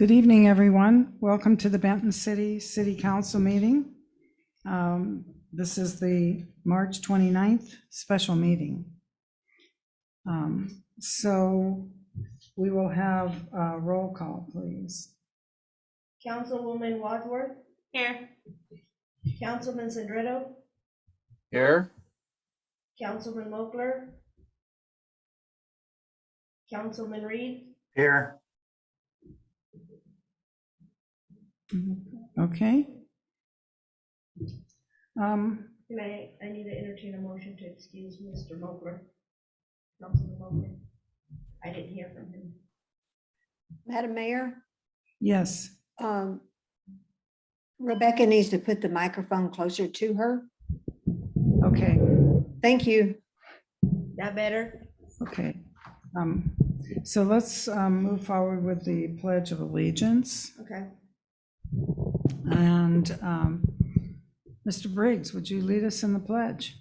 Good evening, everyone. Welcome to the Benton City Council meeting. This is the March 29th special meeting. So we will have a roll call, please. Councilwoman Wadsworth? Here. Councilman Cedretto? Here. Councilman Moakler? Councilman Reed? Here. Okay. And I need to entertain a motion to excuse Mr. Moakler. Councilman Moakler. I didn't hear from him. Madam Mayor, Yes. Rebecca needs to put the microphone closer to her. Okay. Thank you. That better? Okay. So let's move forward with the Pledge of Allegiance. Okay. And Mr. Briggs, would you lead us in the pledge?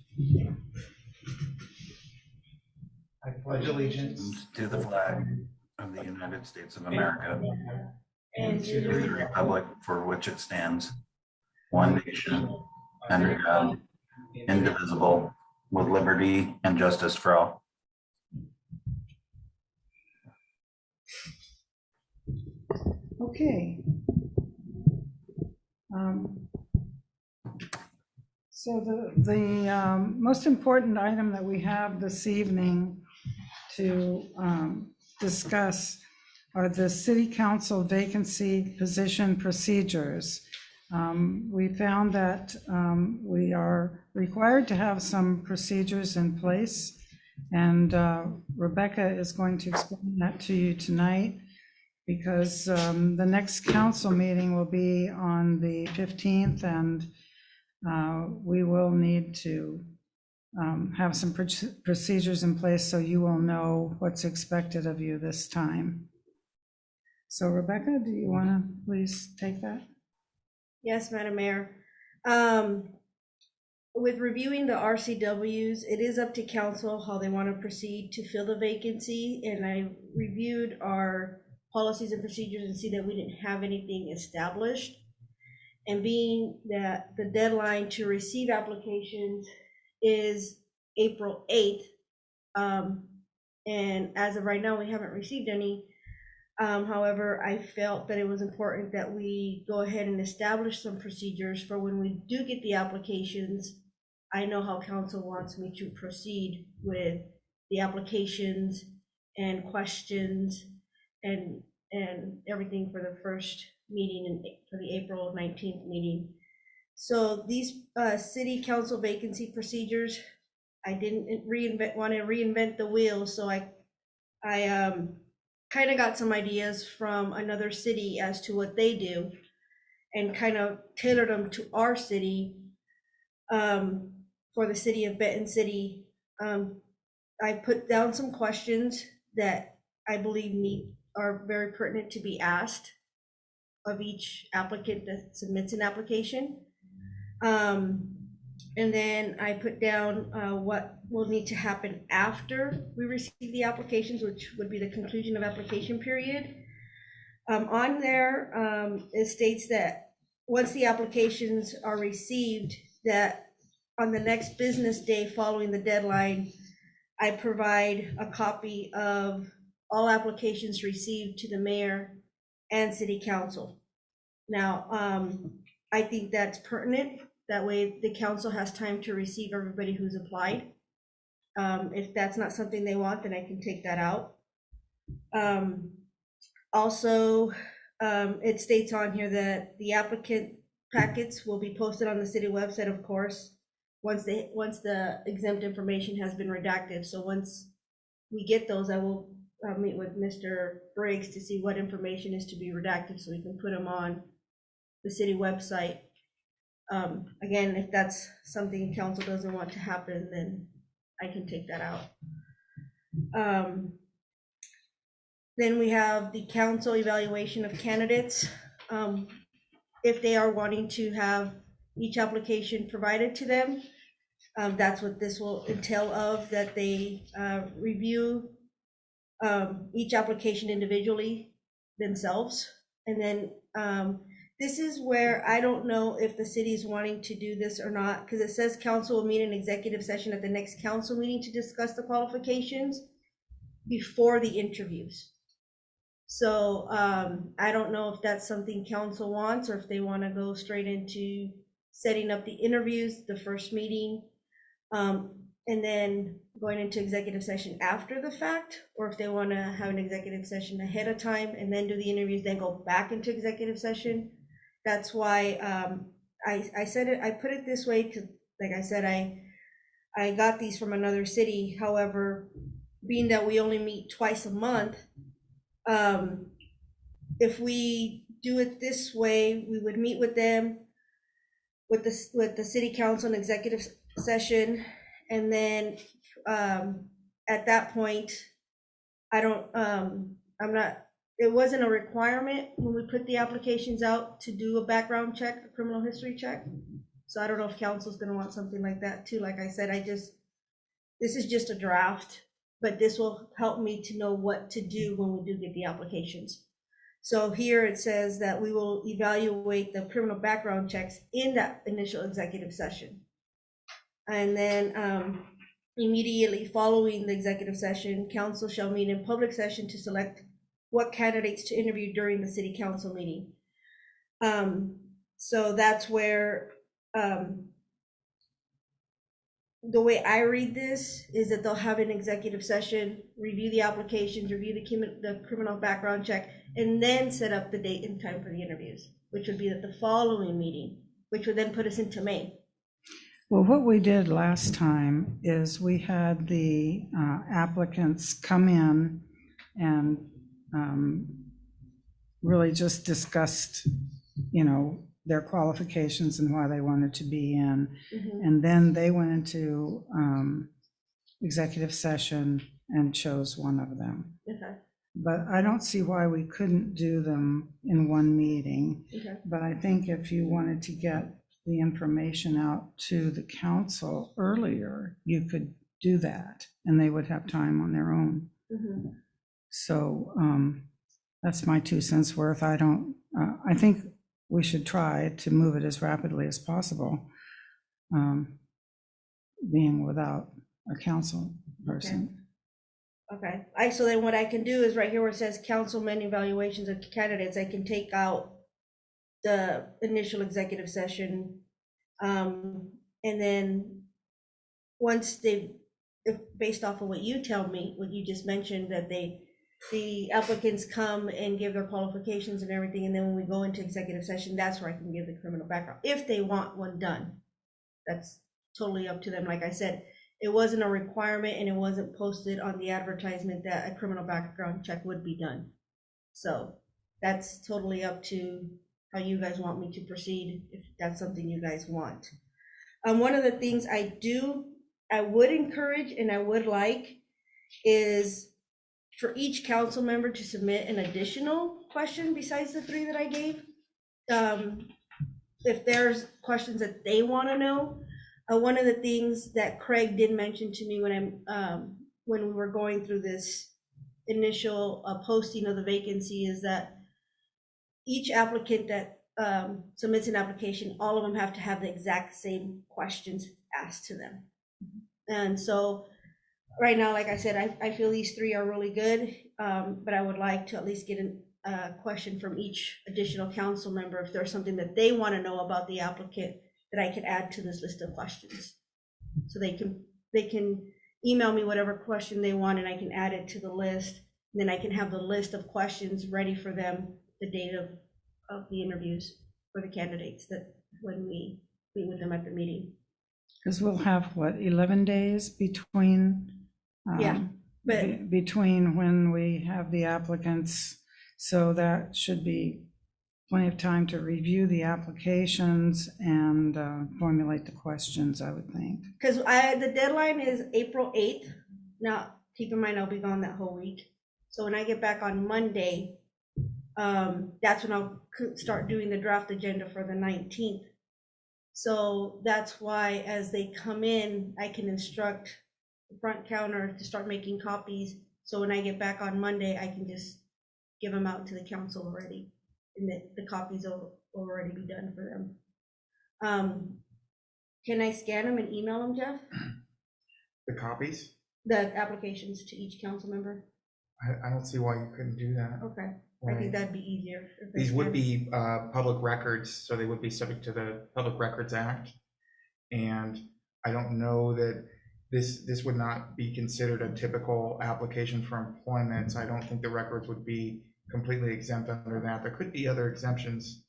I pledge allegiance To the flag of the United States of America And to the republic for which it stands, one nation, under God, indivisible, with liberty and justice for all. Okay. So the most important item that we have this evening to discuss are the city council vacancy position procedures. We found that we are required to have some procedures in place, and Rebecca is going to explain that to you tonight, because the next council meeting will be on the 15th, and we will need to have some procedures in place so you will know what's expected of you this time. So Rebecca, do you want to please take that? Yes, Madam Mayor. With reviewing the RCWs, it is up to council how they want to proceed to fill the vacancy, and I reviewed our policies and procedures and see that we didn't have anything established. And being that the deadline to receive applications is April 8th, and as of right now, we haven't received any. However, I felt that it was important that we go ahead and establish some procedures for when we do get the applications. I know how council wants me to proceed with the applications and questions and everything for the first meeting for the April 19th meeting. So these city council vacancy procedures, I didn't want to reinvent the wheel, so I kind of got some ideas from another city as to what they do and kind of tailored them to our city. For the city of Benton City, I put down some questions that I believe are very pertinent to be asked of each applicant that submits an application. And then I put down what will need to happen after we receive the applications, which would be the conclusion of application period. On there, it states that once the applications are received, that on the next business day following the deadline, I provide a copy of all applications received to the mayor and city council. Now, I think that's pertinent. That way the council has time to receive everybody who's applied. If that's not something they want, then I can take that out. Also, it states on here that the applicant packets will be posted on the city website, of course, once the exempt information has been redacted. So once we get those, I will meet with Mr. Briggs to see what information is to be redacted so we can put them on the city website. Again, if that's something council doesn't want to happen, then I can take that out. Then we have the council evaluation of candidates. If they are wanting to have each application provided to them, that's what this will entail of, that they review each application individually themselves And then this is where I don't know if the city's wanting to do this or not, because it says council will meet in executive session at the next council meeting to discuss the qualifications before the interviews. So I don't know if that's something council wants, or if they want to go straight into setting up the interviews, the first meeting, and then going into executive session after the fact, or if they want to have an executive session ahead of time and then do the interviews, then go back into executive session. That's why I said it, I put it this way, because like I said, I got these from another city. However, being that we only meet twice a month, if we do it this way, we would meet with them, with the city council and executive session, and then at that point, it wasn't a requirement when we put the applications out to do a background check, a criminal history check. So I don't know if council's gonna want something like that too. Like I said, this is just a draft, but this will help me to know what to do when we do get the applications. So here it says that we will evaluate the criminal background checks in that initial executive session. And then immediately following the executive session, council shall meet in public session to select what candidates to interview during the city council meeting. So that's where the way I read this is that they'll have an executive session, review the applications, review the criminal background check, and then set up the date and time for the interviews, which would be at the following meeting, which would then put us into May. Well, what we did last time is we had the applicants come in and really just discussed, their qualifications and why they wanted to be in. Mhm. And then they went into executive session and chose one of them. Okay, But I don't see why we couldn't do them in one meeting. okay, But I think if you wanted to get the information out to the council earlier, you could do that, and they would have time on their own. mhm. So that's my 2 cents worth. I think we should try to move it as rapidly as possible, being without a council person. Okay, so then what I can do is right here where it says councilman evaluations of candidates, I can take out the initial executive session. And then once based off of what you tell me, what you just mentioned, that the applicants come and give their qualifications and everything, and then when we go into executive session, that's where I can give the criminal background, if they want one done. That's totally up to them. Like I said, it wasn't a requirement, and it wasn't posted on the advertisement that a criminal background check would be done. So that's totally up to how you guys want me to proceed, if that's something you guys want. One of the things I would encourage and I would like is for each council member to submit an additional question besides the 3 that I gave. If there's questions that they want to know. One of the things that Craig did mention to me when we were going through this initial posting of the vacancy is that each applicant that submits an application, all of them have to have the exact same questions asked to them. And so right now, like I said, I feel these 3 are really good, but I would like to at least get a question from each additional council member if there's something that they want to know about the applicant that I could add to this list of questions. So they can email me whatever question they want, and I can add it to the list. And then I can have the list of questions ready for them the date of the interviews for the candidates, that when we meet with them at the meeting. Because we'll have, 11 days between? Yeah, but- Between when we have the applicants, so that should be plenty of time to review the applications and formulate the questions, I would think. Because the deadline is April 8th. Now, keep in mind, I'll be gone that whole week. So when I get back on Monday, that's when I'll start doing the draft agenda for the 19th. So that's why as they come in, I can instruct the front counter to start making copies. So when I get back on Monday, I can just give them out to the council already. and the copies will already be done for them. Can I scan them and email them, Jeff? The copies? The applications to each council member? I don't see why you couldn't do that. Okay, I think Right. that'd be easier. if I These would scan. be public records, so they would be subject to the Public Records Act. And I don't know that this would not be considered a typical application for employment. So I don't think the records would be completely exempt under that. There could be other exemptions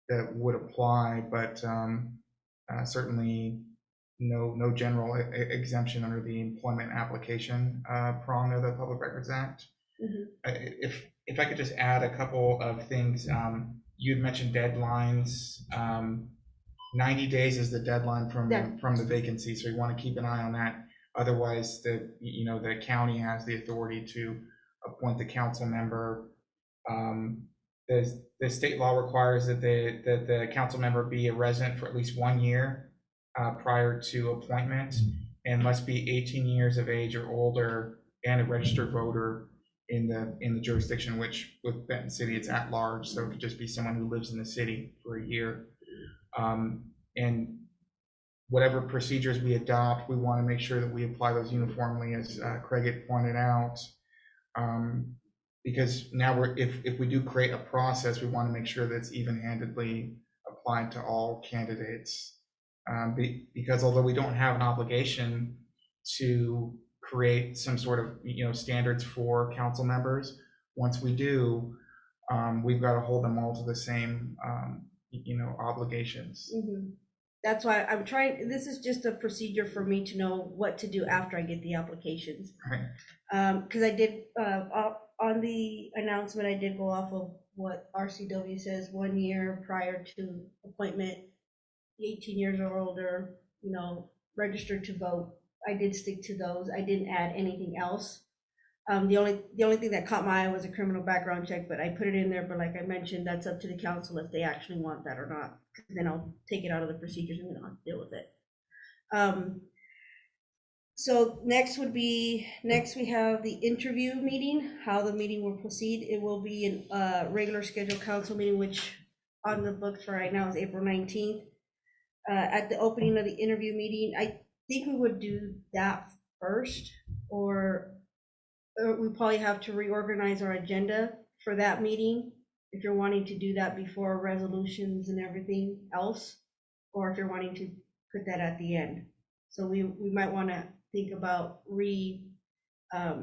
that would apply, but certainly no general exemption under the employment application prong of the Public Records Act. Mhm. If I could just add a couple of things, you had mentioned deadlines. 90 days is the deadline Yeah. from the vacancy, so you want to keep an eye on that. Otherwise, the county has the authority to appoint the council member. The state law requires that the council member be a resident for at least 1 year prior to appointment, and must be 18 years of age or older and a registered voter in the jurisdiction, which with Benton City, it's at large, so it could just be someone who lives in the city for a year. And whatever procedures we adopt, we want to make sure that we apply those uniformly, as Craig had pointed out. Because now if we do create a process, we want to make sure that it's even-handedly applied to all candidates. Because although we don't have an obligation to create some sort of, standards for council members, once we do, we've got to hold them all to the same, obligations. Mhm. That's why I'm trying, this is just a procedure for me to know what to do after I get the applications. Right. Because I did, on the announcement, I did go off of what RCW says, 1 year prior to appointment, 18 years or older, registered to vote. I did stick to those. I didn't add anything else. The only thing that caught my eye was a criminal background check, but I put it in there, but like I mentioned, that's up to the council if they actually want that or not. Then I'll take it out of the procedures and we don't have to deal with it. So next we have the interview meeting, how the meeting will proceed. It will be a regular scheduled council meeting, which on the books for right now is April 19th. At the opening of the interview meeting, I think we would do that first, or we probably have to reorganize our agenda for that meeting, if you're wanting to do that before resolutions and everything else, or if you're wanting to put that at the end. So we might want to think about I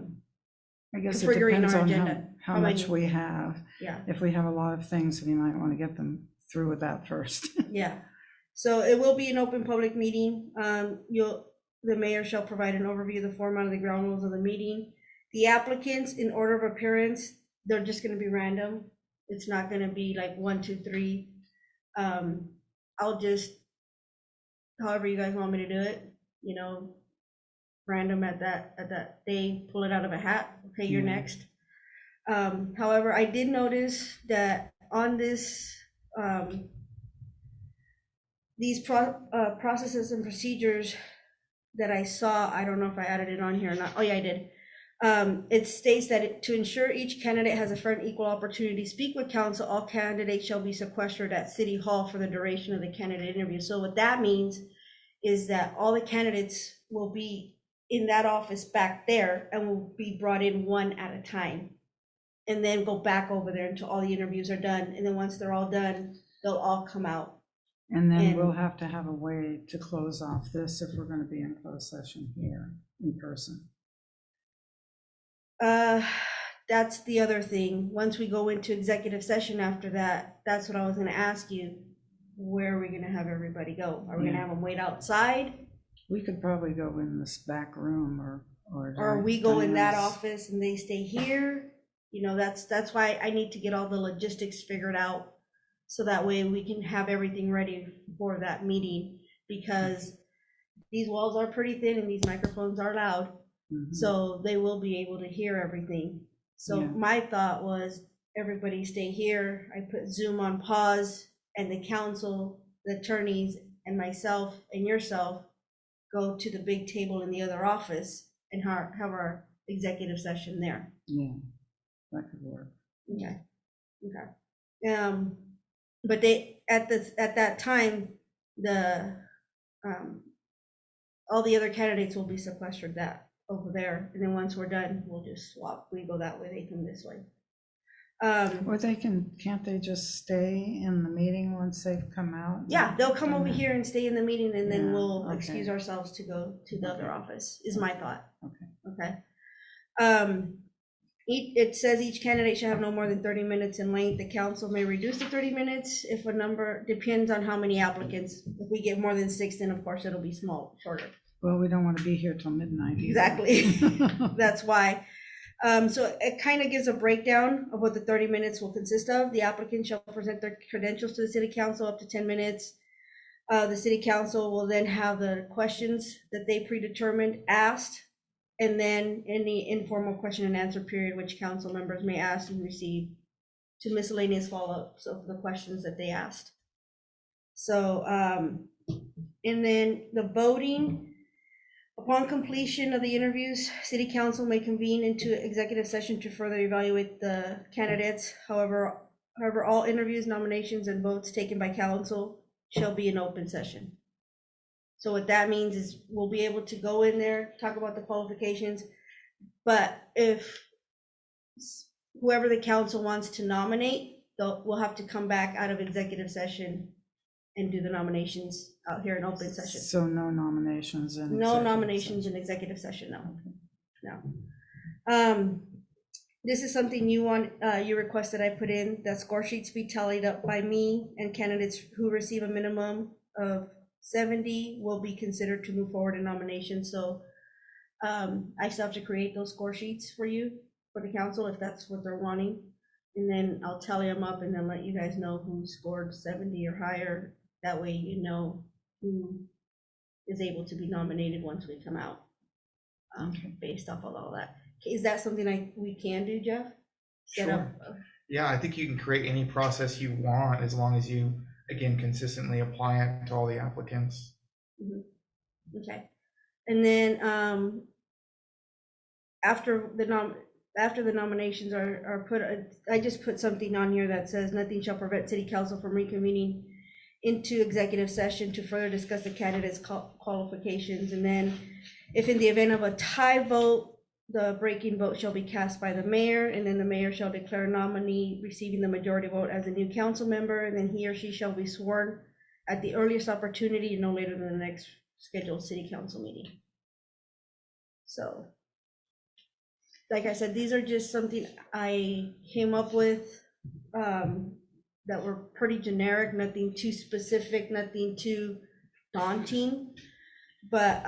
guess it configuring depends our on agenda. how much we have. Yeah, If we have a lot of things, we might want to get them through with that first. yeah. So it will be an open public meeting. The mayor shall provide an overview of the format of the ground rules of the meeting. The applicants, in order of appearance, they're just going to be random. It's not going to be like 1, 2, 3. I'll just, however you guys want me to do it, random at that day, pull it out of a hat. Okay, you're Yeah. next. However, I did notice that on this, these processes and procedures that I saw, I don't know if I added it on here or not. Oh yeah, I did. It states that to ensure each candidate has a fair and equal opportunity to speak with council, all candidates shall be sequestered at City Hall for the duration of the candidate interview. So what that means is that all the candidates will be in that office back there and will be brought in one at a time, and then go back over there until all the interviews are done. And then once they're all done, they'll all come out. And then And- we'll have to have a way to close off this if we're going to be in closed session here in person. That's the other thing. Once we go into executive session after that, that's what I was gonna ask you. Where are we gonna have everybody go? Are we gonna have them wait outside? We could probably go in this back room or. Or we go in that Diana's. office and they stay here? That's why I need to get all the logistics figured out. So that way we can have everything ready for that meeting, because these walls are pretty thin and these microphones are loud. Mhm. So they will be able to hear everything. So Yeah. my thought was, everybody stay here. I put Zoom on pause, and the council, the attorneys, and myself and yourself go to the big table in the other office and have our executive session there. Yeah, that could work. Okay. Okay. But they, at that time, all the other candidates will be sequestered that over there. And then once we're done, we'll just swap. We go that way, they come this way. Or can't they just stay in the meeting once they've come out? Yeah, they'll come over here and stay in the meeting, and then Yeah, we'll okay. excuse ourselves to go to the other office, is my thought. Okay. Okay. It says each candidate should have no more than 30 minutes in length. The council may reduce to 30 minutes if a number depends on how many applicants. If we get more than 6, then of course it'll be shorter. Well, we don't want to be here till midnight either. Exactly. That's why. So it kind of gives a breakdown of what the 30 minutes will consist of. The applicant shall present their credentials to the city council up to 10 minutes. The city council will then have the questions that they predetermined asked, and then any informal question and answer period which council members may ask and receive to miscellaneous follow-ups of the questions that they asked. So, and then the voting. Upon completion of the interviews, city council may convene into executive session to further evaluate the candidates. However, all interviews, nominations, and votes taken by council shall be an open session. So what that means is we'll be able to go in there, talk about the qualifications, but if whoever the council wants to nominate, we'll have to come back out of executive session and do the nominations out here in open session. So no nominations in. No executive nominations session. in executive session, no. This is something you requested I put in, that score sheets be tallied up by me, and candidates who receive a minimum of 70 will be considered to move forward in nomination. So I still have to create those score sheets for you, for the council, if that's what they're wanting. And then I'll tally them up and then let you guys know who scored 70 or higher. That way you know who is able to be nominated once we come out, based off of all that. Is that something we can do, Jeff? Set up? Yeah, I think you can create any process you want as long as you, again, consistently apply it to all the applicants. Okay. And then after the nominations are put, I just put something on here that says nothing shall prevent city council from reconvening into executive session to further discuss the candidates' qualifications. And then if in the event of a tie vote, the breaking vote shall be cast by the mayor, and then the mayor shall declare a nominee receiving the majority vote as a new council member, and then he or she shall be sworn at the earliest opportunity, no later than the next scheduled city council meeting. So, like I said, these are just something I came up with that were pretty generic, nothing too specific, nothing too daunting. But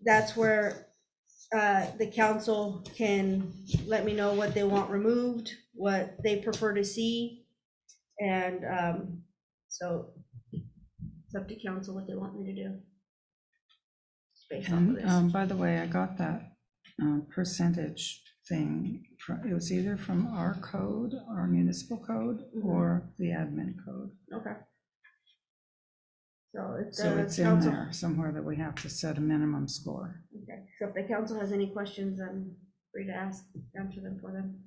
that's where the council can let me know what they want removed, what they prefer to see. And so it's up to council what they want me to do. Based off of this. And by the way, I got that percentage thing. It was either from our code, our municipal code, or the admin code. Okay. So if So the it's in council, there somewhere that we have to set a minimum score. okay, so if the council has any questions, I'm free to answer them for them.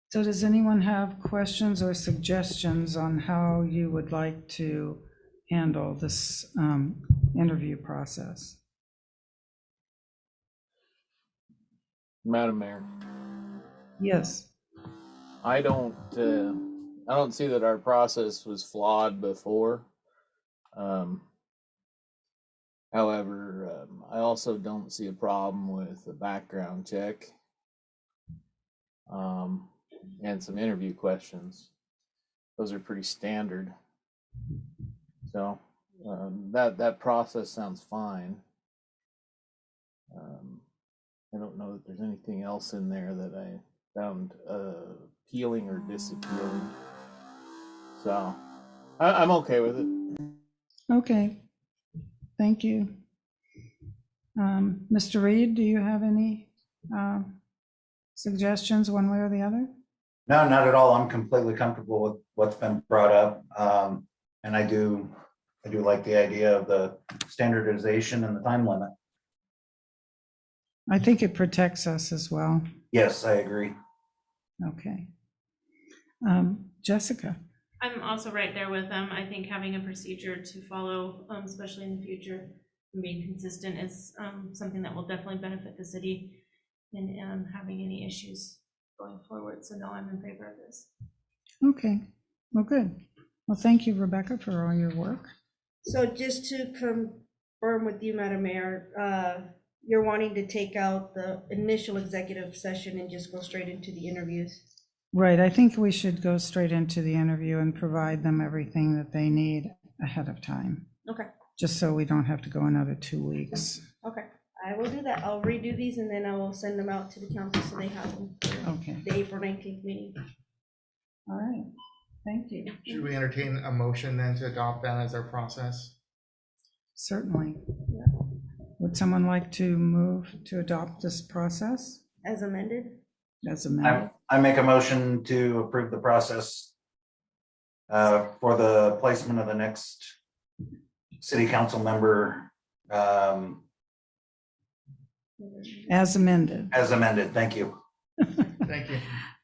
So does anyone have questions or suggestions on how you would like to handle this interview process? Madam Mayor, Yes. I don't see that our process was flawed before. However, I also don't see a problem with a background check and some interview questions. Those are pretty standard. So that process sounds fine. I don't know that there's anything else in there that I found appealing or disappealing. So I'm okay with it. Okay. Thank you. Mr. Reed, do you have any suggestions one way or the other? No, not at all. I'm completely comfortable with what's been brought up. And I do like the idea of the standardization and the time limit. I think it protects us as well. Yes, I agree. Okay. Jessica? I'm also right there with them. I think having a procedure to follow, especially in the future, and being consistent is something that will definitely benefit the city in having any issues going forward. So no, I'm in favor of this. Okay, well, good. Well, thank you, Rebecca, for all your work. So just to confirm with you, Madam Mayor, you're wanting to take out the initial executive session and just go straight into the interviews? Right, I think we should go straight into the interview and provide them everything that they need ahead of time, Okay, just so we don't have to go another 2 weeks. okay. I will do that. I'll redo these and then I will send them out to the council so they have them for Okay, the April 19th meeting. all right, thank you. Should we entertain a motion then to adopt that as our process? Certainly. Would someone like to move to adopt this process As amended? as amended? I make a motion to approve the process for the placement of the next city council member As amended. as amended. Thank you. Thank you.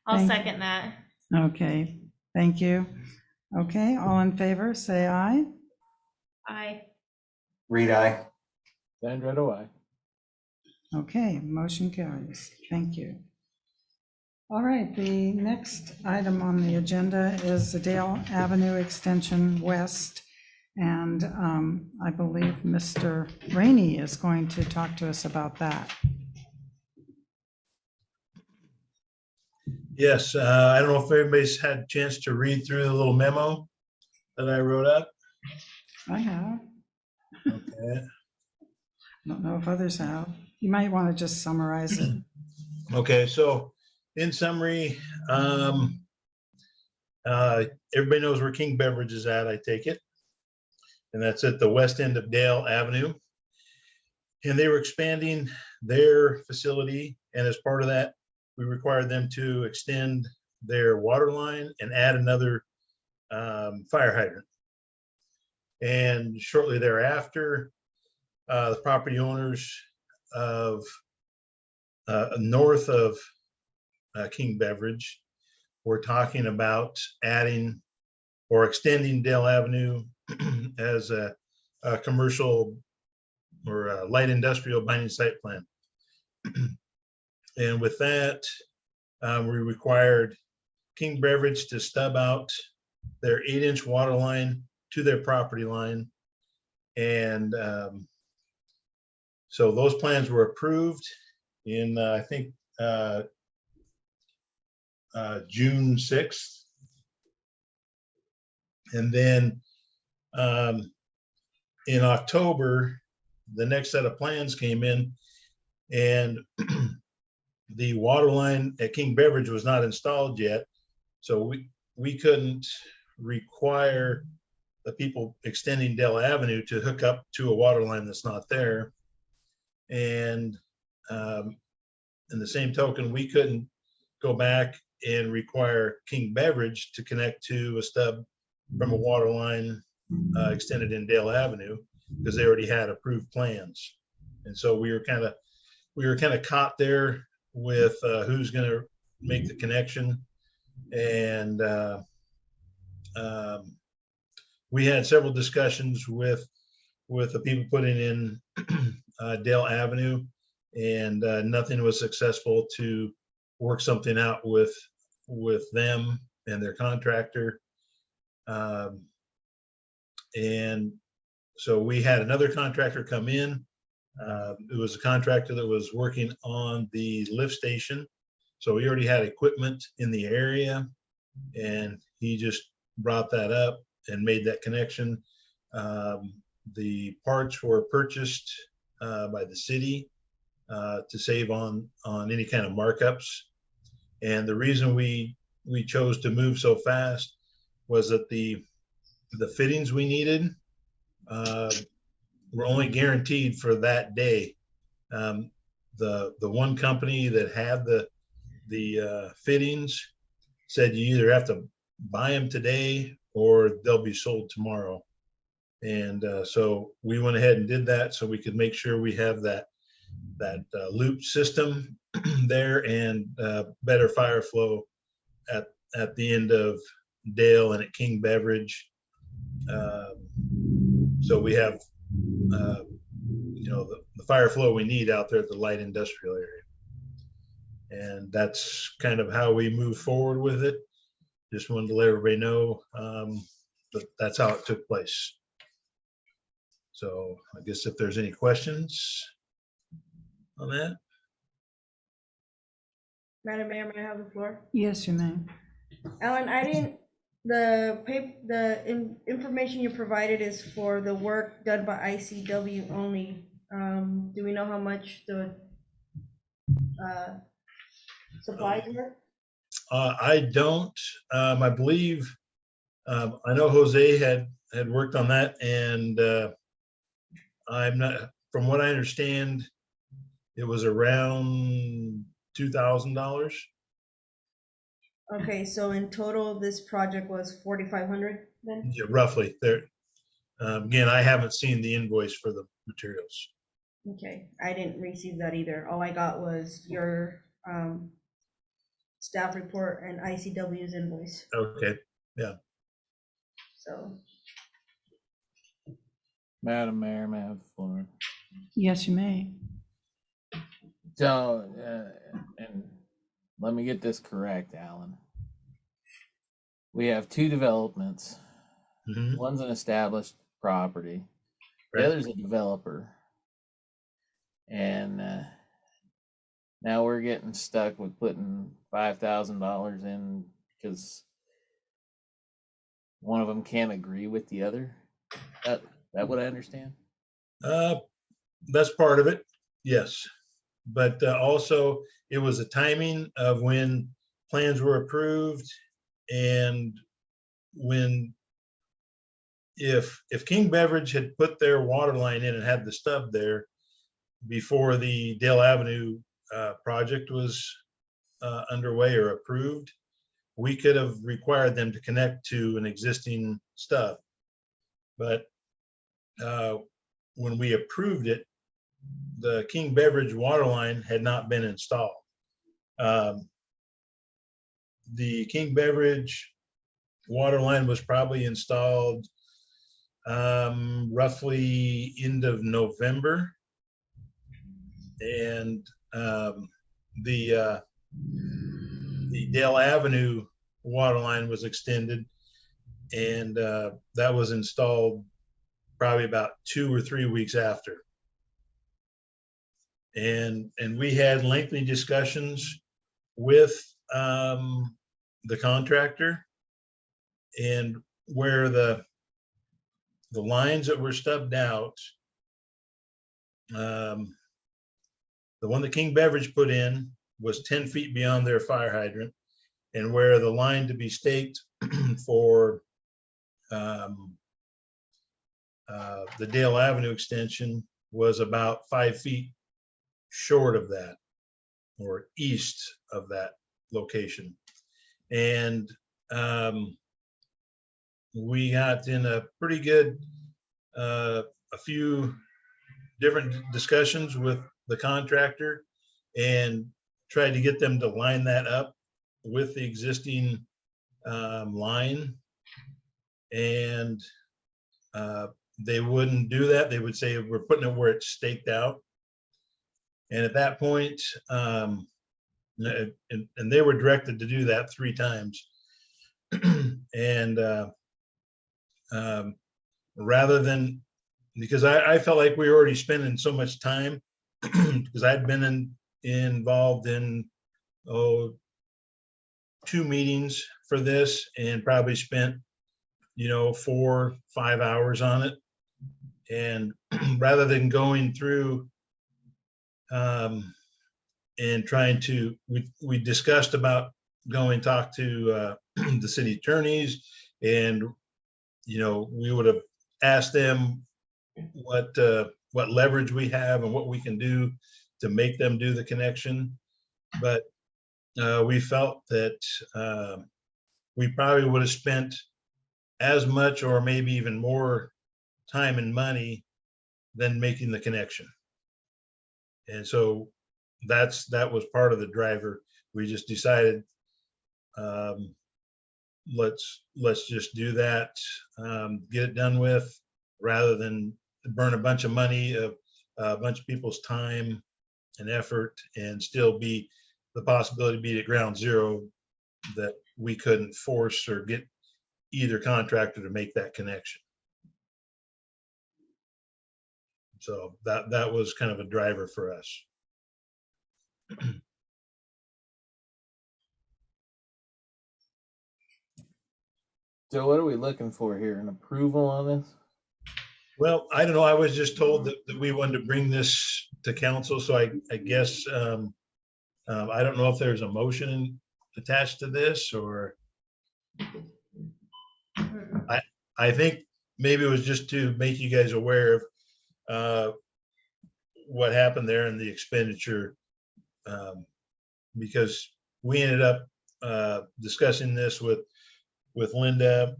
I'll Thank- second that. Okay, thank you. Okay, all in favor, say aye. Aye. Reed, aye. Sandra, do I? Okay, motion carries. Thank you. All right, the next item on the agenda is the Dale Avenue Extension West. And I believe Mr. Rainey is going to talk to us about that. Yes, I don't know if everybody's had a chance to read through the little memo that I wrote up. I have. Okay. Don't know if others have. You might want to just summarize it. Okay, so in summary, everybody knows where King Beverage is at, I take it. And that's at the west end of Dale Avenue. And they were expanding their facility, and as part of that, we required them to extend their water line and add another fire hydrant. And shortly thereafter, the property owners of north of King Beverage were talking about adding or extending Dale Avenue as a commercial or a light industrial binding site plan. And with that, we required King Beverage to stub out their 8-inch water line to their property line. And so those plans were approved in, I think, June 6th. And then in October, the next set of plans came in, and the water line at King Beverage was not installed yet. So we couldn't require the people extending Dale Avenue to hook up to a water line that's not there. And in the same token, we couldn't go back and require King Beverage to connect to a stub from a water line extended in Dale Avenue, because they already had approved plans. And so we were kind of caught there with who's going to make the connection. And we had several discussions with the people putting in Dale Avenue, and nothing was successful to work something out with them and their contractor. And so we had another contractor come in. It was a contractor that was working on the lift station. So he already had equipment in the area, and he just brought that up and made that connection. The parts were purchased by the city to save on any kind of markups. And the reason we chose to move so fast was that the fittings we needed were only guaranteed for that day. The one company that had the fittings said you either have to buy them today or they'll be sold tomorrow. And so we went ahead and did that so we could make sure we have that loop system there and better fire flow at the end of Dale and at King Beverage. So we have, the fire flow we need out there at the light industrial area. And that's kind of how we move forward with it. Just wanted to let everybody know that that's how it took place. So I guess if there's any questions on that. Madam Mayor, may I have the floor? Yes, you may. Alan, information you provided is for the work done by ICW only. Do we know how much the supplies were? I don't. I believe, I know Jose had worked on that, and I'm not, from what I understand, it was around $2,000. Okay, so in total, this project was 4,500 then? Yeah, roughly there. Again, I haven't seen the invoice for the materials. Okay, I didn't receive that either. All I got was your staff report and ICW's invoice, Okay, so. Madam Mayor, may I have the floor? Yes, you may. So, and let me get this correct, Alan. We have two developments. mhm, One's an established property. The Right. other's a developer. And now we're getting stuck with putting $5,000 in because one of them can't agree with the other. That what I understand? that's part of it, yes. But also, it was a timing of when plans were approved and when, if King Beverage had put their water line in and had the stub there before the Dale Avenue project was underway or approved, we could have required them to connect to an existing stub. But when we approved it, the King Beverage water line had not been installed. The King Beverage water line was probably installed roughly end of November. And the Dale Avenue water line was extended, and that was installed probably about 2 or 3 weeks after. And we had lengthy discussions with the contractor, and where the lines that were stubbed out, the one that King Beverage put in was 10 feet beyond their fire hydrant, and where the line to be staked for the Dale Avenue extension was about 5 feet short of that, or east of that location. And we got in a pretty good, a few different discussions with the contractor and tried to get them to line that up with the existing line. And they wouldn't do that. They would say, we're putting it where it's staked out. And at that point, and they were directed to do that 3 times. And rather than, because I felt like we were already spending so much time, because I'd been involved in 2 meetings for this and probably spent 4-5 hours on it. And rather than going through and trying to, we discussed about going talk to the city attorneys, and we would have asked them what leverage we have and what we can do to make them do the connection. But we felt that we probably would have spent as much or maybe even more time and money than making the connection. And so that was part of the driver. We just decided, let's just do that, get it done with, rather than burn a bunch of money, a bunch of people's time and effort, and still be the possibility be at ground zero that we couldn't force or get either contractor to make that connection. So that was kind of a driver for us. So what are we looking for here? An approval on this? Well, I don't know. I was just told that we wanted to bring this to council, so I guess, I don't know if there's a motion attached to this, or I think maybe it was just to make you guys aware of what happened there in the expenditure, because we ended up discussing this with Linda,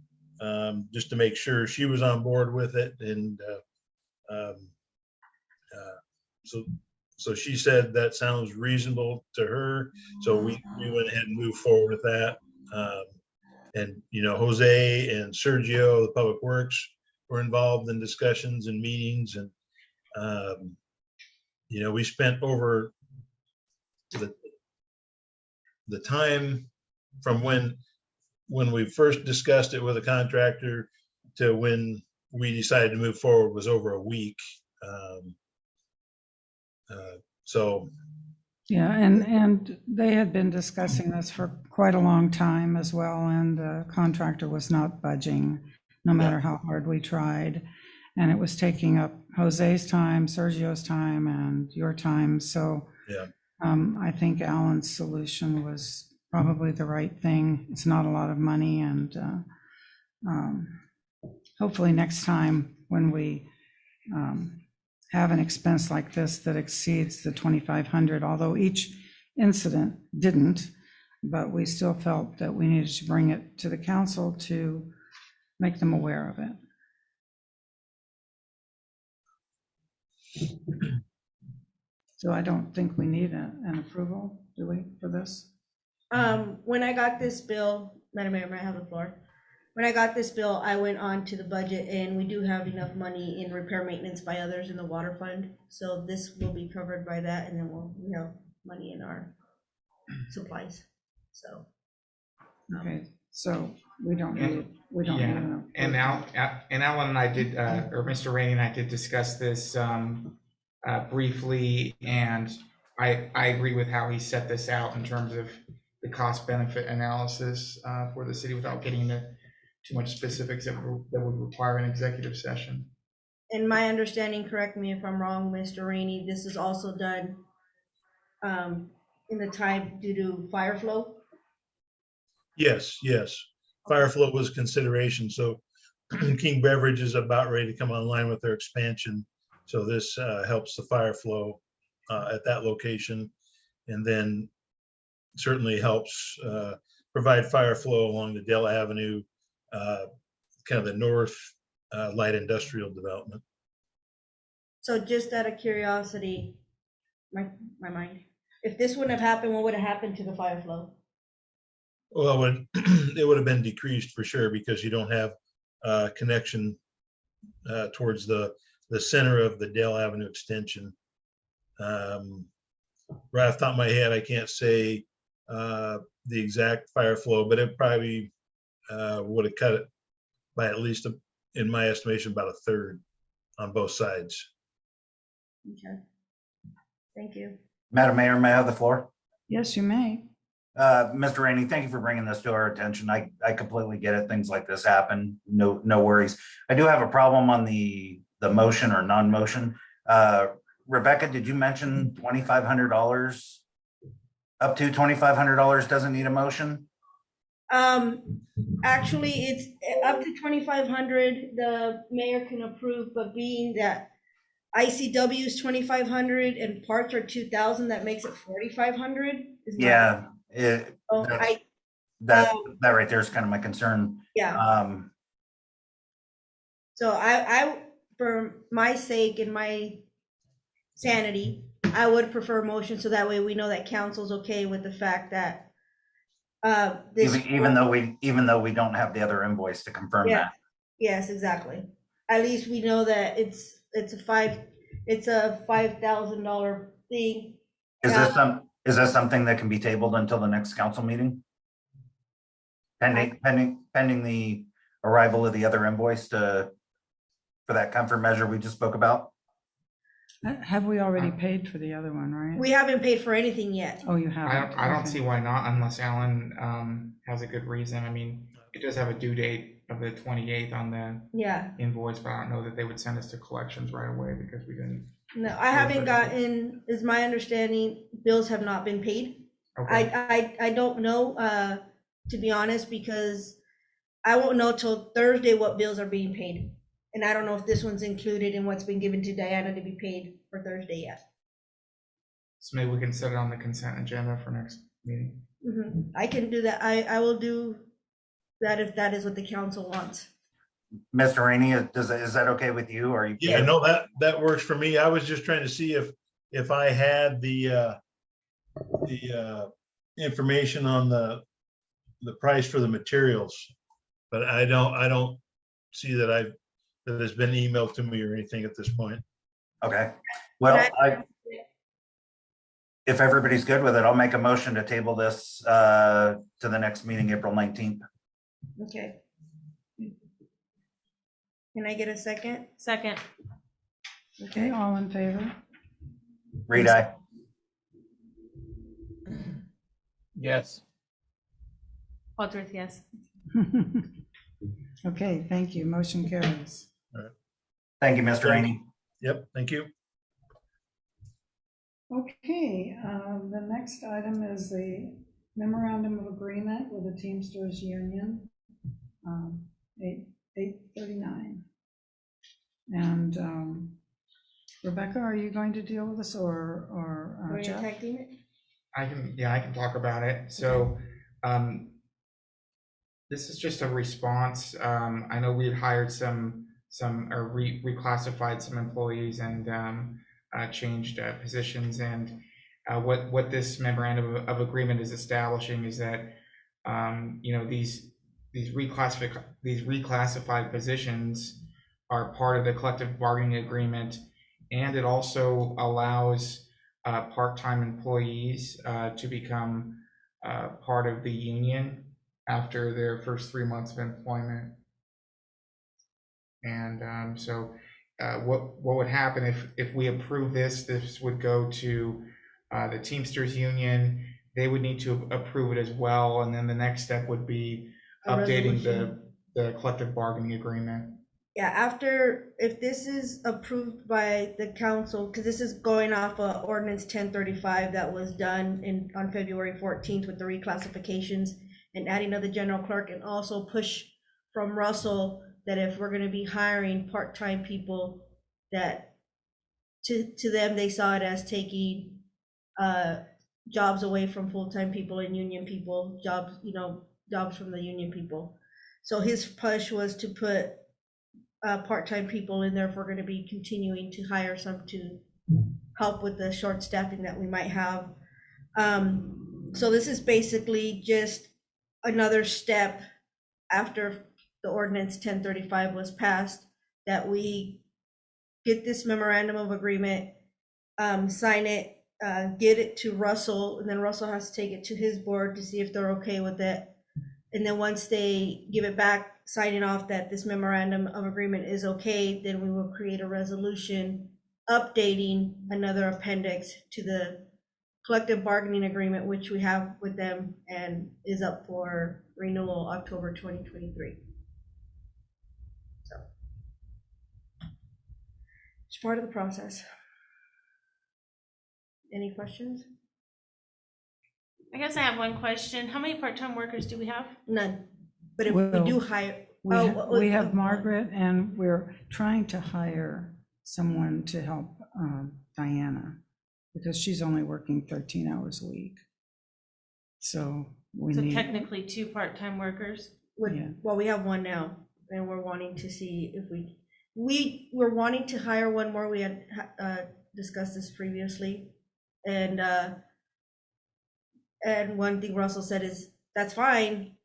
just to make sure she was on board with it. And so she said that sounds reasonable to her. So we went ahead and moved forward with that. And, Jose and Sergio, the Public Works, were involved in discussions and meetings. And, we spent over the time from when we first discussed it with a contractor to when we decided to move forward was over a week. So. Yeah, and they had been discussing this for quite a long time as well, and the contractor was not budging, no matter how hard we tried. And it was taking up Jose's time, Sergio's time, and your time. So Yeah. I think Alan's solution was probably the right thing. It's not a lot of money, and hopefully next time when we have an expense like this that exceeds the 2,500, although each incident didn't, but we still felt that we needed to bring it to the council to make them aware of it. So I don't think we need an approval, do we, for this? When I got this bill, Madam Mayor, may I have the floor? When I got this bill, I went on to the budget, and we do have enough money in repair maintenance by others in the water fund. So this will be covered by that, and then we have money in our supplies. So. Okay, so we don't need Yeah, an and Alan and I did, or Mr. Rainey and I did discuss this briefly, and I agree with how he set this out in terms of the cost benefit analysis for the city without getting into too much specifics that would require an executive session. In my understanding, correct me if I'm wrong, Mr. Rainey, this is also done in the time due to fire flow? Yes. Fire flow was consideration. So King Beverage is about ready to come online with their expansion. So this helps the fire flow at that location, and then certainly helps provide fire flow along the Dell Avenue, kind of the north light industrial development. So just out of curiosity, my mind, if this wouldn't have happened, what would have happened to the fire flow? Well, it would have been decreased for sure, because you don't have connection towards the center of the Dell Avenue extension. Right off the top of my head, I can't say the exact fire flow, but it probably would have cut it by at least, in my estimation, about a third on both sides. Okay. Thank you. Madam Mayor, may I have the floor? Yes, you may. Mr. Rainey, thank you for bringing this to our attention. I completely get it. Things like this happen. No worries. I do have a problem on the motion or non-motion. Rebecca, did you mention $2,500? Up to $2,500 doesn't need a motion? Actually, it's up to 2,500, the mayor can approve, but being that ICW is 2,500 and parts are 2,000, that makes it 4,500. Yeah. I That right there is kind of my concern. Yeah. So I, for my sake and my sanity, I would prefer a motion, so that way we know that council's okay with the fact that this. Even though we don't have the other invoice to confirm Yeah. that. Yes, exactly. At least we know that it's a $5,000 thing. Is this something that can be tabled until the next council meeting? Pending the arrival of the other invoice for that comfort measure we just spoke about? Have we already paid for the other one, right? We haven't paid for anything yet. Oh, you haven't? I don't Okay. see why not unless Alan has a good reason. I mean, it does have a due date of the 28th on the Yeah. invoice, but I don't know that they would send us to collections right away because we didn't. No, I haven't gotten, is my understanding, bills have not been paid. Okay, I don't know, to be honest, because I won't know till Thursday what bills are being paid. And I don't know if this one's included in what's been given to Diana to be paid for Thursday yet. so maybe we can set it on the consent agenda for next meeting. I can do that. I will do that if that is what the council wants. Mr. Rainey, is that okay with you? Or you? Yeah, no, that works for me. I was just trying to see if I had the information on the price for the materials, but I don't see that it's been emailed to me or anything at this point. Okay, well, if everybody's good with it, I'll make a motion to table this to the next meeting, April 19th. Okay. Can I get a second? Second. Okay, all in favor? Reed, aye. Yes. Wadsworth, yes. Okay, thank you. Motion carries. Thank you, Mr. Rainey. Yep, thank you. Okay, the next item is the memorandum of agreement with the Teamsters Union, 839. And Rebecca, are you going to deal with this or Are you Jeff? attacking it? I can talk about it. So, this is just a response. I know we had hired reclassified some employees and changed positions. And what this memorandum of agreement is establishing is that these reclassified positions are part of the collective bargaining agreement, and it also allows part-time employees to become part of the union after their first 3 months of employment. And what would happen if we approve this would go to the Teamsters Union. They would need to approve it as well, and then the next step would be A updating resolution. the collective bargaining agreement. Yeah, if this is approved by the council, because this is going off of ordinance 1035 that was done on February 14th with the reclassifications and adding of the general clerk, and also push from Russell that if we're going to be hiring part-time people, that to them, they saw it as taking jobs away from full-time people and union people, jobs from the union people. So his push was to put part-time people in there if we're going to be continuing to hire some to help with the short staffing that we might have. So this is basically just another step after the ordinance 1035 was passed, that we get this memorandum of agreement, sign it, get it to Russell, and then Russell has to take it to his board to see if they're okay with it. And then once they give it back, signing off that this memorandum of agreement is okay, then we will create a resolution updating another appendix to the collective bargaining agreement, which we have with them and is up for renewal October 2023. So it's part of the process. Any questions? I guess I have one question. How many part-time workers do we have? None. But if Well, we do hire, We have Margaret, and we're trying to hire someone to help Diana, because she's only working 13 hours a week. So we So need, technically 2 part-time workers. Yeah. well, we have one now, and we're wanting to see if we're wanting to hire one more. We had discussed this previously, And one thing Russell said is, that's fine,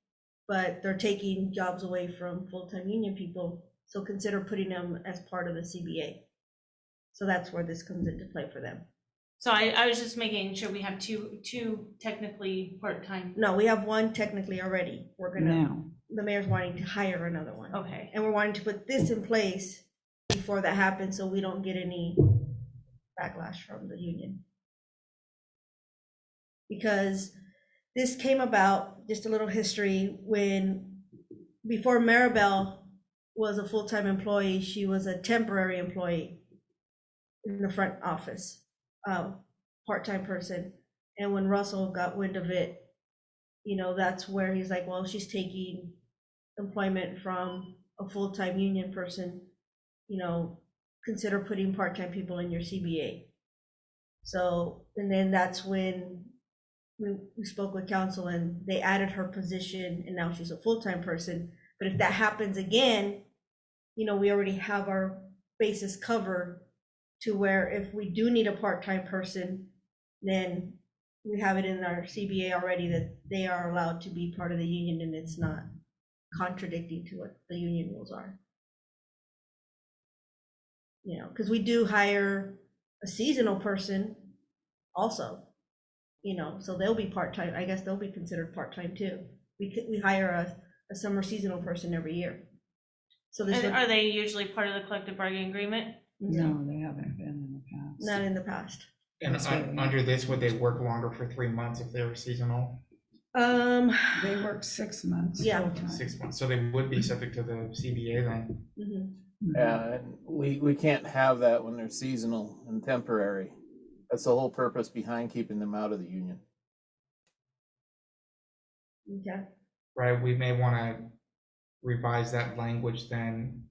but they're taking jobs away from full-time union people. So consider putting them as part of the CBA. So that's where this comes into play for them. So I was just making sure we have two technically part-time. No, we have one technically already. We're gonna, Now, the mayor's wanting to hire another one. Okay, And we're wanting to put this in place before that happens, so we don't get any backlash from the union. Because this came about, just a little history, before Maribel was a full-time employee, she was a temporary employee in the front office, part-time person. And when Russell got wind of it, that's where he's like, well, she's taking employment from a full-time union person, consider putting part-time people in your CBA. So, and then that's when we spoke with council and they added her position and now she's a full-time person. But if that happens again, we already have our bases covered to where if we do need a part-time person, then we have it in our CBA already that they are allowed to be part of the union and it's not contradicting to what the union rules are. Because we do hire a seasonal person also, so they'll be part-time. I guess they'll be considered part-time too. We hire a summer seasonal person every year. So this and are they usually part of the collective bargaining agreement? no, they haven't been in the past. Not in the past. And That's right. under this, would they work longer for 3 months if they were seasonal? They work 6 months. Yeah. full-time. 6 months, so they would be subject to the CBA then. Mhm. Yeah, and we can't have that when they're seasonal and temporary. That's the whole purpose behind keeping them out of the union. Okay. Right, we may want to revise that language then,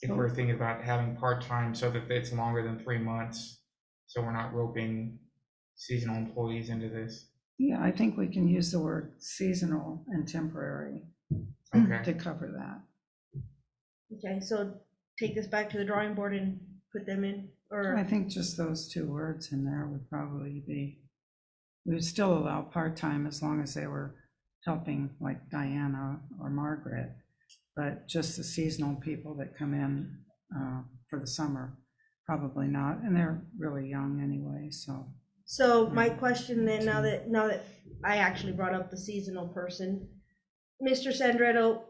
if we're thinking about having part-time so that it's longer than 3 months, so we're not roping seasonal employees into this. Yeah, I think we can use the word seasonal and temporary Okay, to cover that. Okay, so take this back to the drawing board and put them in, I or, think just those 2 words in there would probably be, we would still allow part-time as long as they were helping like Diana or Margaret, but just the seasonal people that come in for the summer, probably not, and they're really young anyway, so. so my question then, now that I actually brought up the seasonal person, Mr. Sandretto,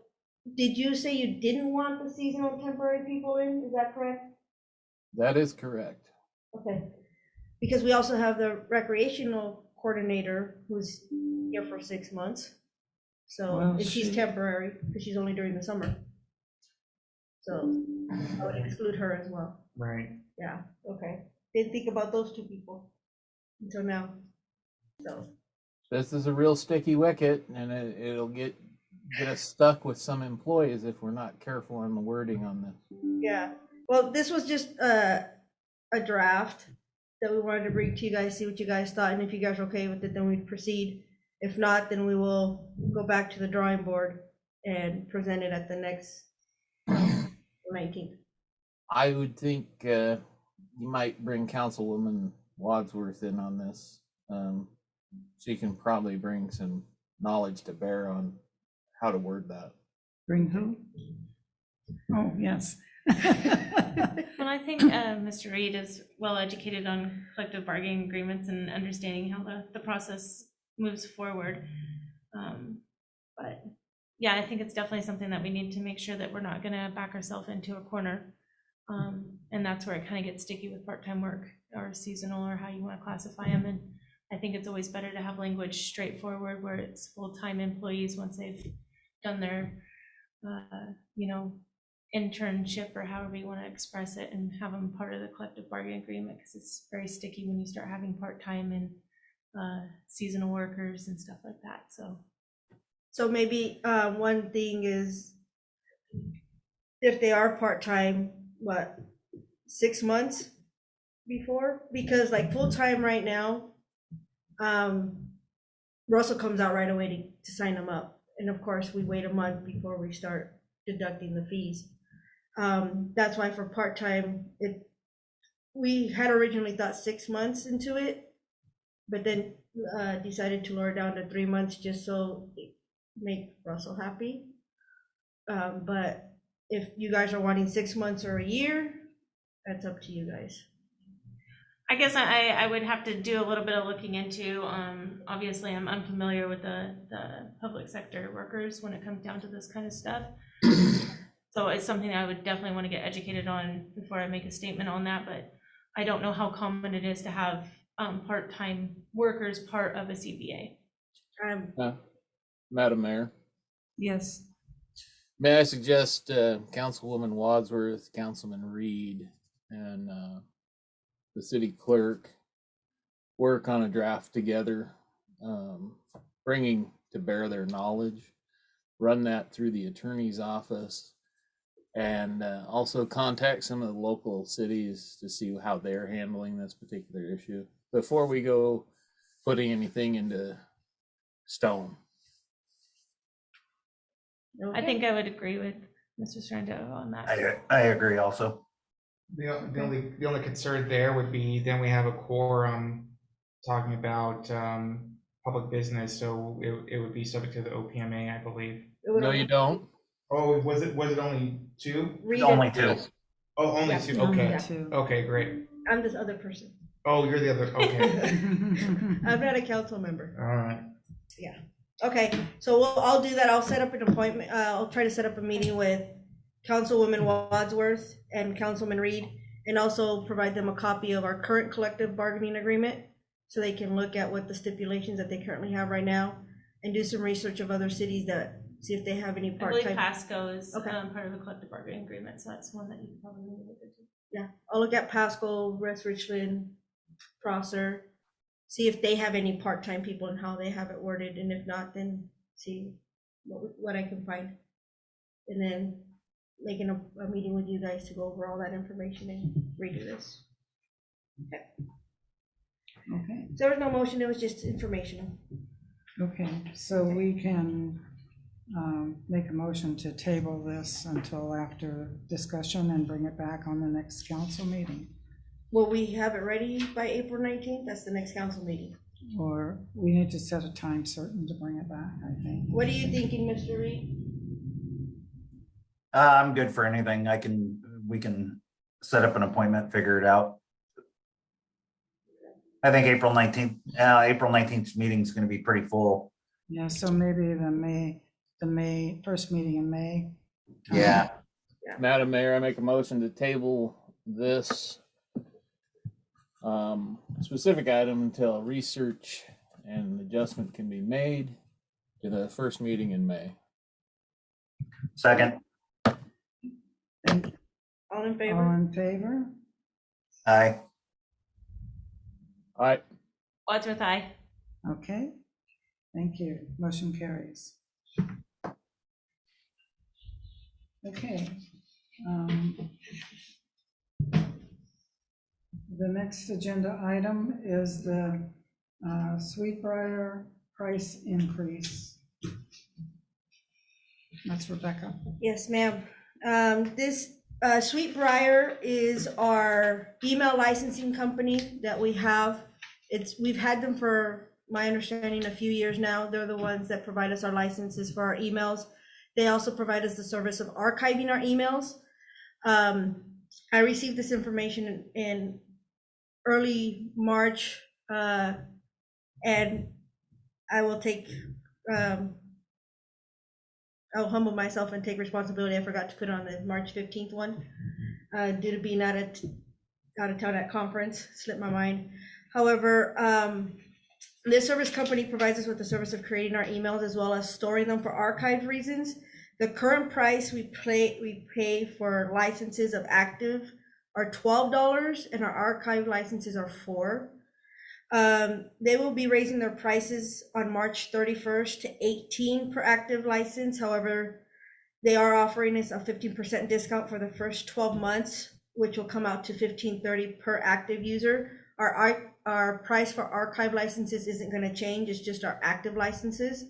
did you say you didn't want the seasonal temporary people in? Is that correct? That is correct. Okay, because we also have the recreational coordinator who's here for 6 months. So, Well, and she's she- temporary, because she's only during the summer. So, I would exclude her as well. right. Yeah, okay. Didn't think about those 2 people until now. So, This is a real sticky wicket, and it'll get us stuck with some employees if we're not careful on the wording on this. yeah. Well, this was just a draft that we wanted to bring to you guys, see what you guys thought, and if you guys are okay with it, then we'd proceed. If not, then we will go back to the drawing board and present it at the next 19th. I would think you might bring Councilwoman Wadsworth in on this. She can probably bring some knowledge to bear on how to word that. Bring who? Oh, yes. Well, I think Mr. Reed is well educated on collective bargaining agreements and understanding how the process moves forward. But yeah, I think it's definitely something that we need to make sure that we're not gonna back ourselves into a corner. And that's where it kind of gets sticky with part-time work or seasonal or how you want to classify them. And I think it's always better to have language straightforward where it's full-time employees once they've done their, internship or however you want to express it, and have them part of the collective bargaining agreement, because it's very sticky when you start having part-time and seasonal workers and stuff like that. So maybe one thing is, if they are part-time, 6 months before? Because like full-time right now, Russell comes out right away to sign them up. And of course, we wait a month before we start deducting the fees. That's why for part-time, we had originally thought 6 months into it, but then decided to lower down to 3 months just so make Russell happy. But if you guys are wanting 6 months or a year, that's up to you guys. I guess I would have to do a little bit of looking into, obviously I'm unfamiliar with the public sector workers when it comes down to this kind of stuff. So it's something I would definitely want to get educated on before I make a statement on that, but I don't know how common it is to have part-time workers part of a CBA. Madam Mayor, Yes, may I suggest Councilwoman Wadsworth, Councilman Reed, and the city clerk work on a draft together, bringing to bear their knowledge, run that through the attorney's office, and also contact some of the local cities to see how they're handling this particular issue before we go putting anything into stone. I think I would agree with Mr. Sarandon on that. I agree also. The only concern there would be then we have a quorum talking about public business, so it would be subject to the OPMA, I believe. No, you don't. Oh, was it only two? Read Only it. two. Oh, only Yeah. two. only Okay. two. Okay, great. I'm this other person. Oh, you're the other. Okay. I'm not a council member. All right. Okay, so I'll do that. I'll set up an appointment. I'll try to set up a meeting with Councilwoman Wadsworth and Councilman Reed, and also provide them a copy of our current collective bargaining agreement, so they can look at what the stipulations that they currently have right now, and do some research of other cities that, see if they have any I believe part-time. Pasco is Okay. part of the collective bargaining agreement, so that's one that you could probably look into. Yeah, I'll look at Pasco, West Richland, Prosser, see if they have any part-time people and how they have it worded, and if not, then see what I can find. And then making a meeting with you guys to go over all that information and redo this. Okay, There was no motion, it was just informational. okay, so we can make a motion to table this until after discussion and bring it back on the next council meeting. Will we have it ready by April 19th? That's the next council meeting. Or we need to set a time certain to bring it back, I think. What are you thinking, Mr. Reed? I'm good for anything. We can set up an appointment, figure it out. I think April 19th meeting is going to be pretty full. Yeah, so maybe the May, first meeting in May. Yeah. Madam Mayor, I make a motion to table this specific item until research and adjustment can be made to the first meeting in May. Second. All in All favor? in favor? Aye. All right. Wadsworth, aye. Okay, thank you. Motion carries. Okay. The next agenda item is the Sweetbriar price increase. That's Rebecca. Yes, ma'am. This Sweetbriar is our email licensing company that we have. We've had them for, my understanding, a few years now. They're the ones that provide us our licenses for our emails. They also provide us the service of archiving our emails. I received this information in early March, and I will take, I'll humble myself and take responsibility. I forgot to put it on the March 15th one, due to being out of town at conference, slipped my mind. However, this service company provides us with the service of creating our emails as well as storing them for archive reasons. The current price we pay for licenses of active are $12, and our archive licenses are $4. They will be raising their prices on March 31st to $18 per active license. However, they are offering us a 15% discount for the first 12 months, which will come out to $15.30 per active user. Our price for archive licenses isn't going to change. It's just our active licenses.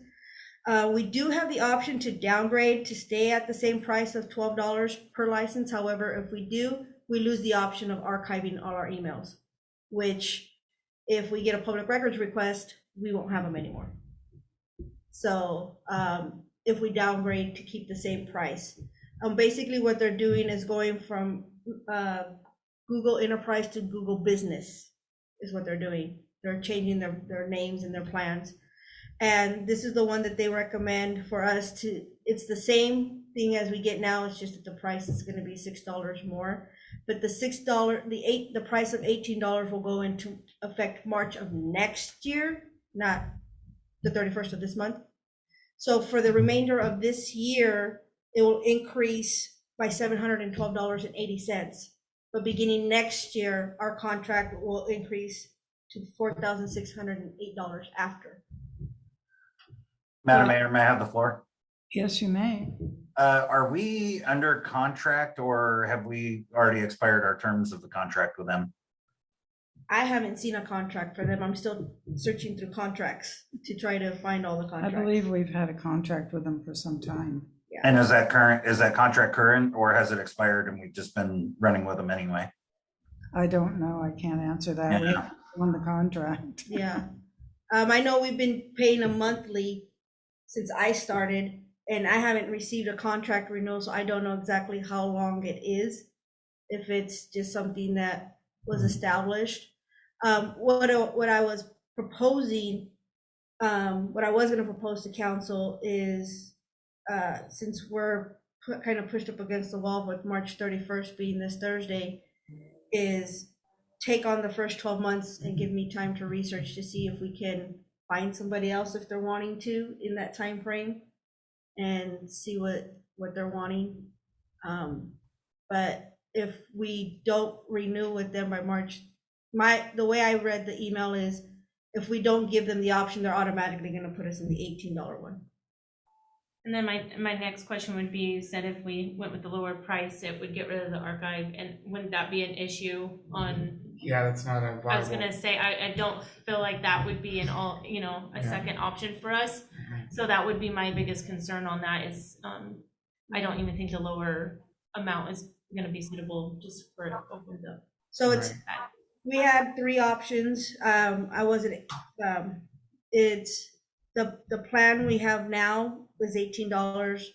We do have the option to downgrade to stay at the same price of $12 per license. However, if we do, we lose the option of archiving all our emails, which if we get a public records request, we won't have them anymore. So if we downgrade to keep the same price, basically what they're doing is going from Google Enterprise to Google Business is what they're doing. They're changing their names and their plans. And this is the one that they recommend for us to, it's the same thing as we get now, it's just that the price is gonna be $6 more. But the the price of $18 will go into effect March of next year, not the 31st of this month. So for the remainder of this year, it will increase by $712.80. But beginning next year, our contract will increase to $4,608 after. Madam Mayor, may I have the floor? Yes, you may. Are we under contract or have we already expired our terms of the contract with them? I haven't seen a contract for them. I'm still searching through contracts to try to find all the I contracts. believe we've had a contract with them for some time. And is that contract current or has it expired and we've just been running with them anyway? I don't know. I can't answer that. We Yeah. haven't won the contract. Yeah. I know we've been paying a monthly since I started, and I haven't received a contract renewal, so I don't know exactly how long it is. If it's just something that was established. What I was proposing, what I was gonna propose to council is, since we're kind of pushed up against the wall with March 31st being this Thursday, is take on the first 12 months and give me time to research to see if we can find somebody else if they're wanting to in that time frame and see what they're wanting. But if we don't renew with them by March, the way I read the email is if we don't give them the option, they're automatically gonna put us in the $18 one. And then my next question would be, you said if we went with the lower price, it would get rid of the archive, and wouldn't that be an issue on? Yeah, that's not a viable. I was gonna say, I don't feel like that would be a Yeah. second option for us. Mhm. So that would be my biggest concern on that is, I don't even think the lower amount is gonna be suitable just for it opens up. So it's, that. we had three options. It's the plan we have now is $18.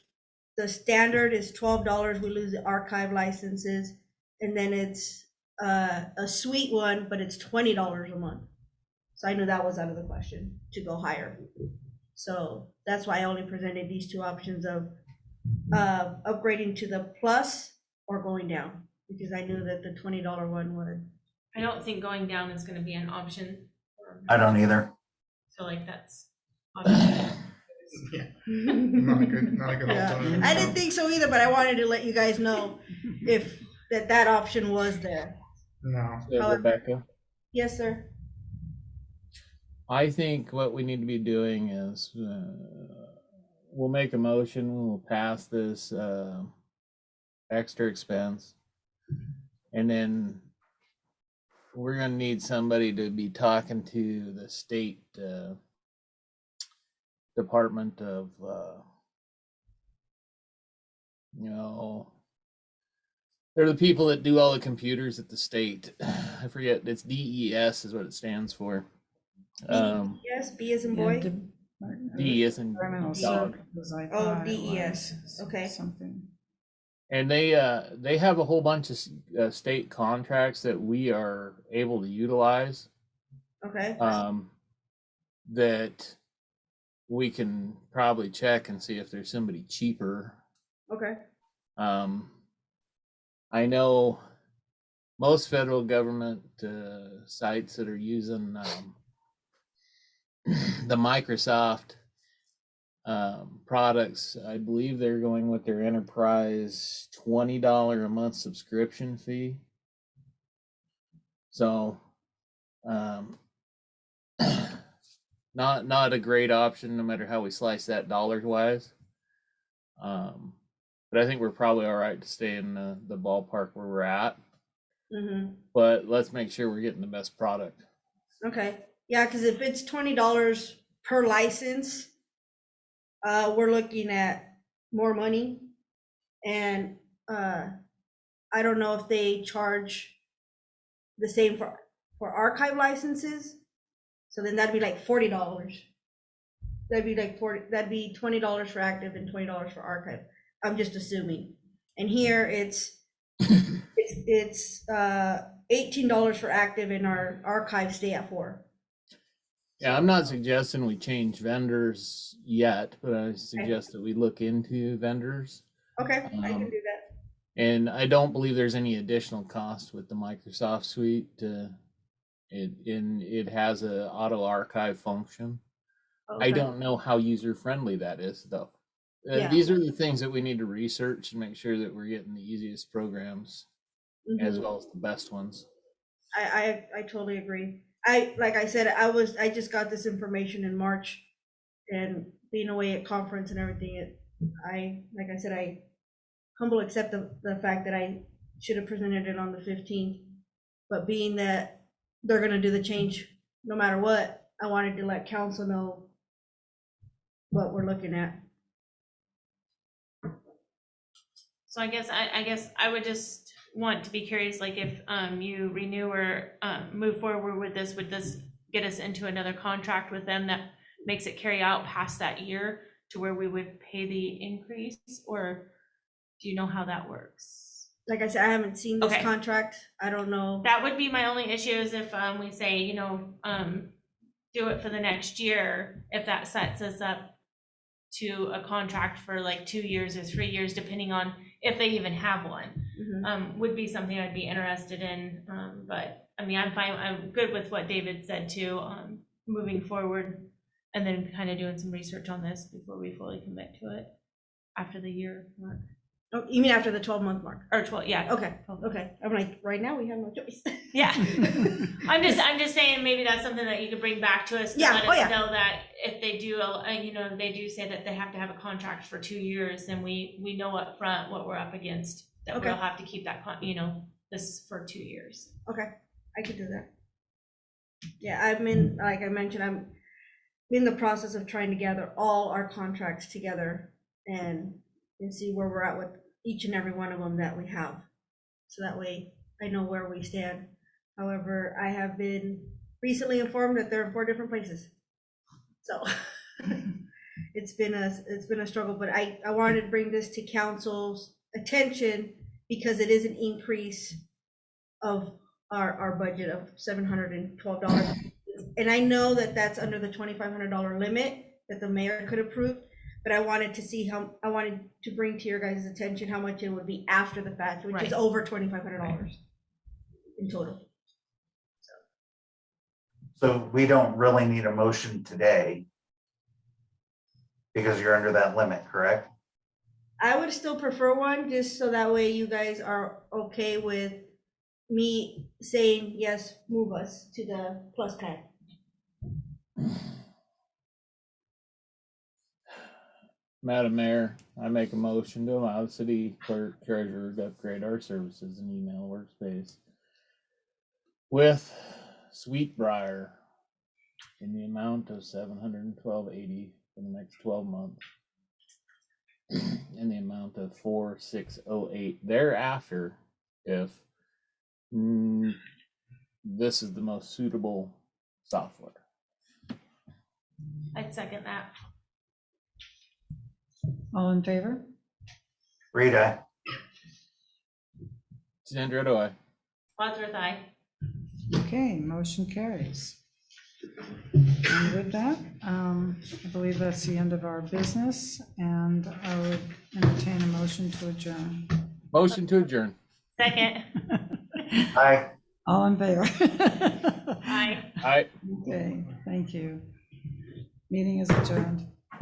The standard is $12. We lose the archive licenses. And then it's a suite one, but it's $20 a month. So I knew that was out of the question to go higher. So that's why I only presented these two options of upgrading to the plus or going down, because I knew that the $20 one would. I don't think going down is gonna be an option. I don't either. So like that's. obviously- Yeah, not a good Yeah, alternative. I didn't think so either, but I wanted to let you guys know if that option was there. No. Yeah, Rebecca, Yes, sir. I think what we need to be doing is we'll make a motion, we'll pass this extra expense. And then we're gonna need somebody to be talking to the state Department of, they're the people that do all the computers at the state. I forget, it's DES is what it stands for. Yes, B as in boy. D is in Environmental dog. services, I Oh, thought it DES. was, Okay. Something. And they have a whole bunch of state contracts that we are able to utilize. Okay. That we can probably check and see if there's somebody cheaper. Okay. I know most federal government sites that are using the Microsoft products, I believe they're going with their enterprise $20 a month subscription fee. So not a great option no matter how we slice that dollars wise. But I think we're probably all right to stay in the ballpark where we're at. Mm-hmm. But let's make sure we're getting the best product. Okay. Yeah, because if it's $20 per license, we're looking at more money. And I don't know if they charge the same for archive licenses, So then that'd be like $40. That'd be like that'd be $20 for active and $20 for archive. I'm just assuming. And here it's $18 for active and our archives stay at $4. Yeah, I'm not suggesting we change vendors yet, but I suggest that we look into vendors. Okay, I can do that. And I don't believe there's any additional cost with the Microsoft Suite. It has a auto archive function. I Okay. don't know how user friendly that is though. Yeah. These are the things that we need to research and make sure that we're getting the easiest programs as Mhm. well as the best ones. I totally agree. Like I said, I just got this information in March, and being away at conference and everything, like I said, I humble accept the fact that I should have presented it on the 15th, but being that they're gonna do the change no matter what, I wanted to let council know what we're looking at. So I guess I would just want to be curious, like if you renew or move forward with this, would this get us into another contract with them that makes it carry out past that year to where we would pay the increase, or do you know how that works? Like I said, I haven't seen this Okay. contract. I don't know. That would be my only issue is if we say, do it for the next year, if that sets us up to a contract for like 2 years or 3 years, depending on if they even have one, Mhm. would be something I'd be interested in. But I mean, I'm fine. I'm good with what David said too, moving forward and then kind of doing some research on this before we fully commit to it after the year mark Oh, you mean after the 12-month mark? or 12. Yeah. Okay, okay. I'm like, right now we have no choice. Yeah. I'm just saying maybe that's something that you could bring back to us to Yeah, let oh, us yeah. know that if they do, they do say that they have to have a contract for 2 years, then we know up front what we're up against, that Okay. we'll have to keep that, this for 2 years. Okay, I could do that. Yeah, like I mentioned, I'm in the process of trying to gather all our contracts together and see where we're at with each and every one of them that we have. So that way I know where we stand. However, I have been recently informed that they're in 4 different places. So it's been a struggle, but I wanted to bring this to council's attention because it is an increase of our budget of $712. And I know that that's under the $2,500 limit that the mayor could approve, but I wanted to bring to your guys' attention how much it would be after the fact, which is Right. over $2,500 in total. So we don't really need a motion today because you're under that limit, correct? I would still prefer one, just so that way you guys are okay with me saying, yes, move us to the plus plan. Madam Mayor, I make a motion to allow the city clerk treasurer to upgrade our services and email workspace with Sweetbriar in the amount of $712.80 for the next 12 months, in the amount of $4,608 thereafter, if this is the most suitable software. I'd second that. All in favor? Rita, Sandra, I. Wadsworth, aye. Okay, motion carries. And with that, I believe that's the end of our business, and I would entertain a motion to adjourn. Motion to adjourn. Second. aye. All in favor? Aye. Aye. Okay, thank you. Meeting is adjourned.